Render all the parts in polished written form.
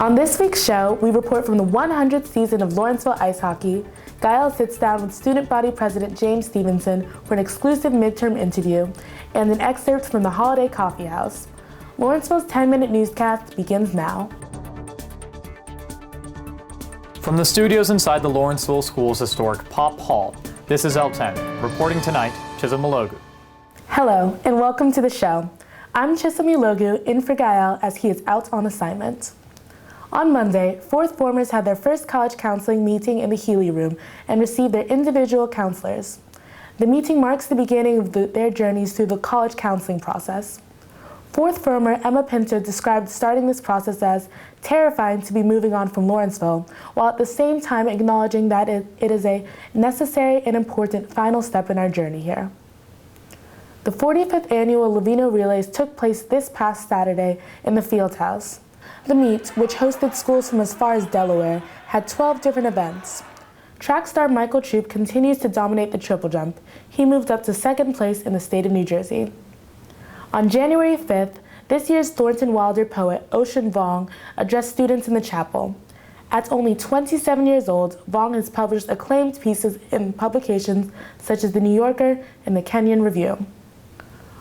On this week's show, we report from the 100th season of Lawrenceville Ice Hockey. Ghael sits down with student body president James Stevenson for an exclusive midterm interview and an excerpt from the Holiday Coffee House. Lawrenceville's 10-minute newscast begins now. From the studios inside the Lawrenceville School's historic Pop Hall, this is L10, reporting tonight, Chisom Ilogu. Hello, and welcome to the show. I'm Chisom Ilogu, in for Ghael as he is out on assignment. On Monday, fourth formers had their first college counseling meeting in the Healy Room and received their individual counselors. The meeting marks the beginning of their journeys through the college counseling process. Fourth former Emma Pinto described starting this process as terrifying to be moving on from Lawrenceville, while at the same time acknowledging that it is a necessary and important final step in our journey here. The 45th annual Lavino Relays took place this past Saturday in the Fieldhouse. The meet, which hosted schools from as far as Delaware, had 12 different events. Track star Michael Troop continues to dominate the triple jump. He moved up to second place in the state of New Jersey. On January 5th, this year's Thornton Wilder poet, Ocean Vuong, addressed students in the chapel. At only 27 years old, Vuong has published acclaimed pieces in publications such as The New Yorker and The Kenyon Review.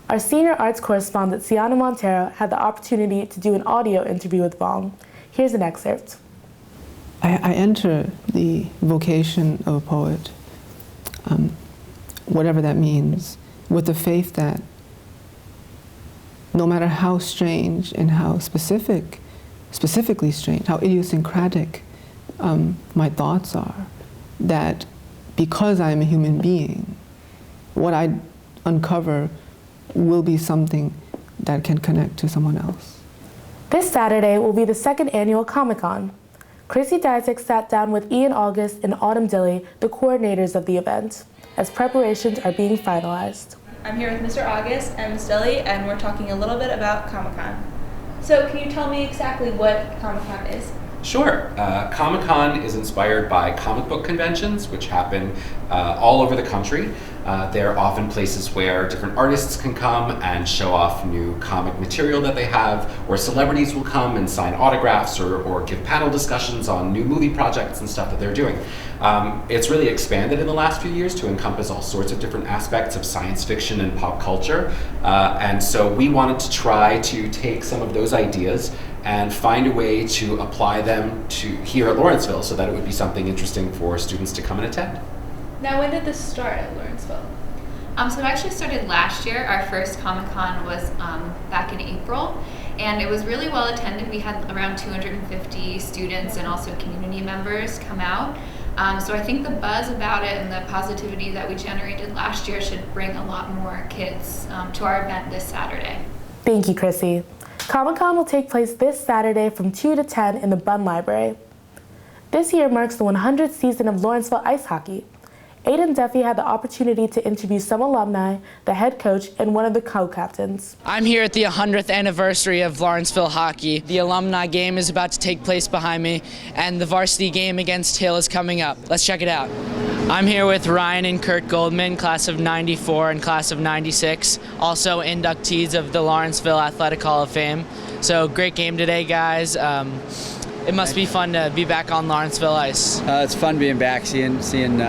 Our senior arts correspondent, Ciana Montero, had the opportunity to do an audio interview with Vuong. Here's an excerpt. I enter the vocation of a poet, whatever that means, with the faith that no matter how strange and how specifically strange, how idiosyncratic my thoughts are, that because I am a human being, what I uncover will be something that can connect to someone else. This Saturday will be the second annual Comic-Con. Krissy Daisak sat down with Ian August and Autumn Dilly, the coordinators of the event, as preparations are being finalized. I'm here with Mr. August and Ms. Dilly, and we're talking a little bit about Comic-Con. So can you tell me exactly what Comic-Con is? Sure. Comic-Con is inspired by comic book conventions, which happen all over the country. They're often places where different artists can come and show off new comic material that they have, or celebrities will come and sign autographs or give panel discussions on new movie projects and stuff that they're doing. It's really expanded in the last few years to encompass all sorts of different aspects of science fiction and pop culture. And so we wanted to try to take some of those ideas and find a way to apply them to here at Lawrenceville so that it would be something interesting for students to come and attend. Now, when did this start at Lawrenceville? So it actually started last year. Our first Comic-Con was back in April, and it was really well attended. We had around 250 students and also community members come out. So I think the buzz about it and the positivity that we generated last year should bring a lot more kids to our event this Saturday. Thank you, Krissy. Comic-Con will take place this Saturday from 2 to 10 in the Bunn Library. This year marks the 100th season of Lawrenceville Ice Hockey. Aidan and Duffy had the opportunity to interview some alumni, the head coach, and one of the co-captains. I'm here at the 100th anniversary of Lawrenceville Hockey. The alumni game is about to take place behind me, and the varsity game against Hill is coming up. Let's check it out. I'm here with Ryan and Kurt Goldman, class of 94 and class of 96, also inductees of the Lawrenceville Athletic Hall of Fame. So great game today, guys. It must be fun to be back on Lawrenceville ice. It's fun being back, seeing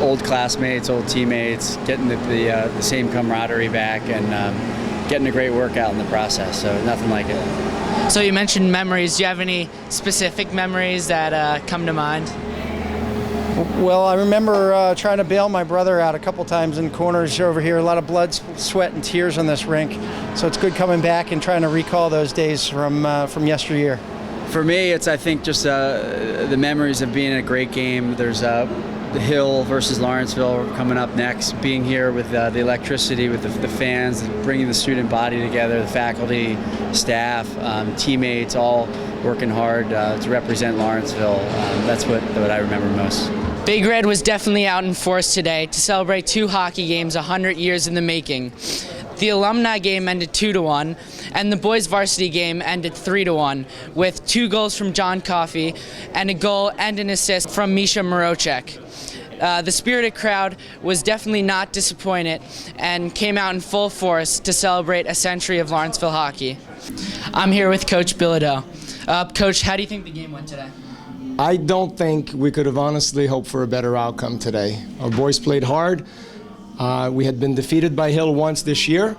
old classmates, old teammates, getting the same camaraderie back, and getting a great workout in the process. So nothing like it. So you mentioned memories. Do you have any specific memories that come to mind? Well, I remember trying to bail my brother out a couple times in corners over here. A lot of blood, sweat, and tears on this rink. So it's good coming back and trying to recall those days from yesteryear. For me, it's, I think, just the memories of being in a great game. There's the Hill versus Lawrenceville coming up next. Being here with the electricity, with the fans, bringing the student body together, the faculty, staff, teammates, all working hard to represent Lawrenceville. That's what I remember most. Big Red was definitely out in force today to celebrate 2 hockey games 100 years in the making. The alumni game ended 2-1, and the boys varsity game ended 3-1, with 2 goals from John Coffey and a goal and an assist from Misha Morocek. The spirited crowd was definitely not disappointed and came out in full force to celebrate a century of Lawrenceville hockey. I'm here with Coach Bilodeau. Coach, how do you think the game went today? I don't think we could have honestly hoped for a better outcome today. Our boys played hard. We had been defeated by Hill once this year.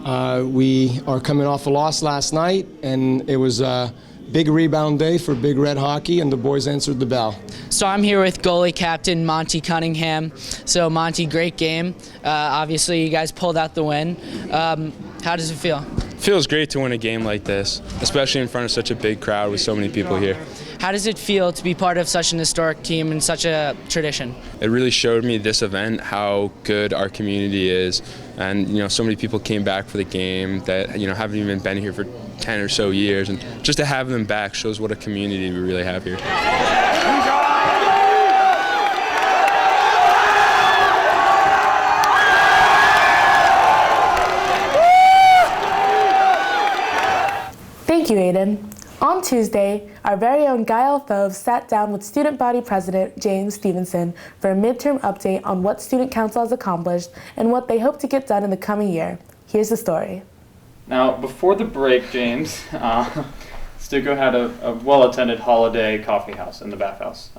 We are coming off a loss last night, and it was a big rebound day for Big Red Hockey, and the boys answered the bell. So I'm here with goalie captain Monty Cunningham. So Monty, great game. Obviously, you guys pulled out the win. How does it feel? Feels great to win a game like this, especially in front of such a big crowd with so many people here. How does it feel to be part of such an historic team and such a tradition? It really showed me this event how good our community is, and so many people came back for the game that haven't even been here for 10 or so years, and just to have them back shows what a community we really have here. Thank you, Aidan. On Tuesday, our very own Ghael Fobes sat down with Student Body President James Stevenson for a midterm update on what Student Council has accomplished and what they hope to get done in the coming year. Here's the story. Now, before the break, James, Stuco had a well-attended holiday coffee house in the bathhouse.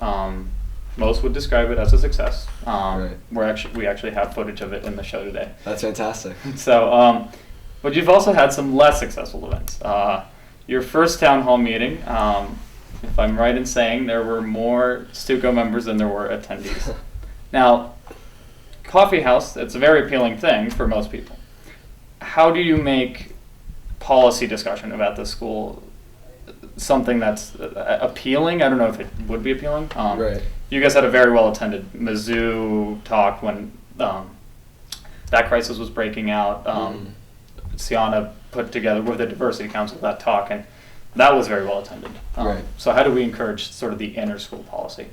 Most would describe it as a success. Right. We actually have footage of it in the show today. That's fantastic. So, but you've also had some less successful events. Your first town hall meeting, if I'm right in saying, there were more Stuco members than there were attendees. Now, coffee house, it's a very appealing thing for most people. How do you make policy discussion about the school something that's appealing? I don't know if it would be appealing. Right. You guys had a very well-attended Mizzou talk when that crisis was breaking out. Ciana put together with the Diversity Council that talk, and that was very well-attended. Right. So how do we encourage sort of the inter-school policy?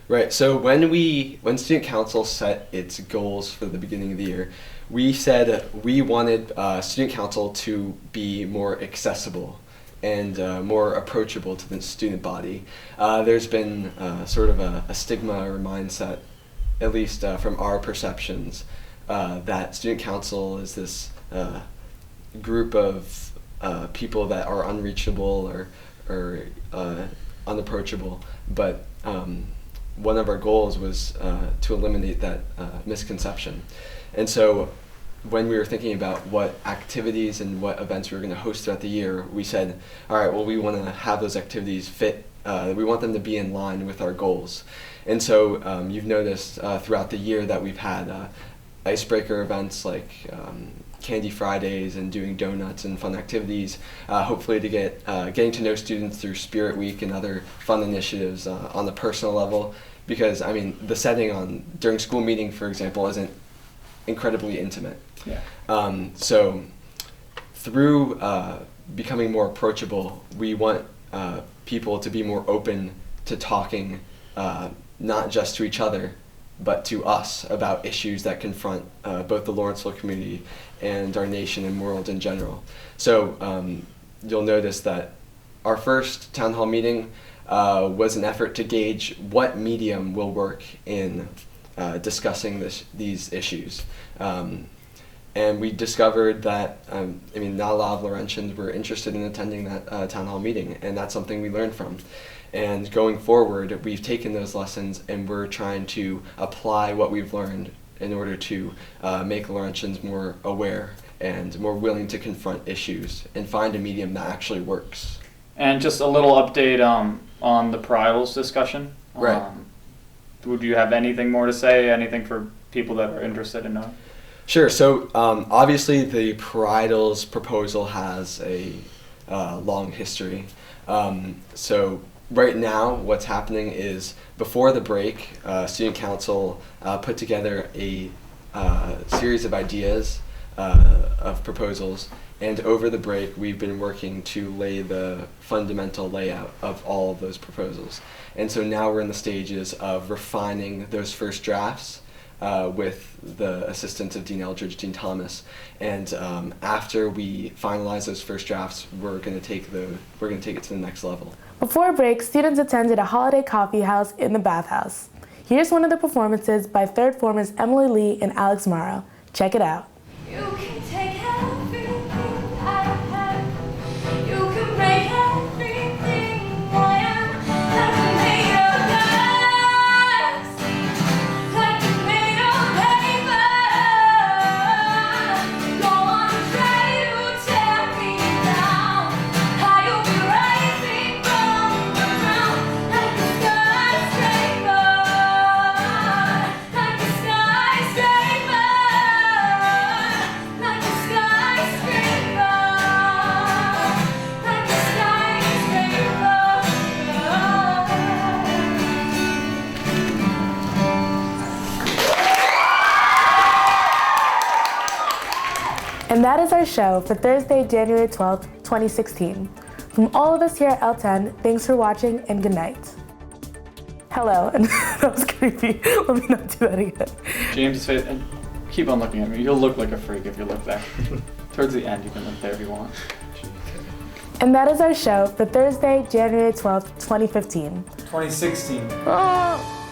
Right. So when Student Council set its goals for the beginning of the year, we said we wanted Student Council to be more accessible and more approachable to the student body. There's been sort of a stigma or mindset, at least from our perceptions, that Student Council is this group of people that are unreachable or unapproachable. But one of our goals was to eliminate that misconception. And so when we were thinking about what activities and what events we were going to host throughout the year, we said, all right, well, we want to have those activities fit. We want them to be in line with our goals. And so you've noticed throughout the year that we've had icebreaker events like Candy Fridays and doing donuts and fun activities, hopefully to get getting to know students through Spirit Week and other fun initiatives on the personal level. Because, I mean, the setting during school meeting, for example, isn't incredibly intimate. Yeah. So through becoming more approachable, we want people to be more open to talking, not just to each other, but to us about issues that confront both the Lawrenceville community and our nation and world in general. So you'll notice that our first town hall meeting was an effort to gauge what medium will work in discussing these issues. And we discovered that, not a lot of Laurentians were interested in attending that town hall meeting, and that's something we learned from. And going forward, we've taken those lessons and we're trying to apply what we've learned in order to make Laurentians more aware and more willing to confront issues and find a medium that actually works. And just a little update on the parietals discussion. Right. Would you have anything more to say? Anything for people that are interested in knowing? Sure. So obviously the parietals proposal has a long history. So right now what's happening is before the break, Student Council put together a series of ideas of proposals, and over the break we've been working to lay the fundamental layout of all of those proposals. And so now we're in the stages of refining those first drafts with the assistance of Dean Eldridge, Dean Thomas, and after we finalize those first drafts, we're going to take it to the next level. Before break, students attended a holiday coffee house in the bathhouse. Here's one of the performances by third formers Emily Lee and Alex Morrow. Check it out. You can take everything I have. You can break every And that is our show for Thursday, January 12th, 2016. From all of us here at L10, thanks for watching and good night. Hello, and that was creepy. Let me not do that again. James' face, and keep on looking at me. You'll look like a freak if you look there. Towards the end, you can look there if you want. And that is our show for Thursday, January 12th, 2015. 2016. Oh.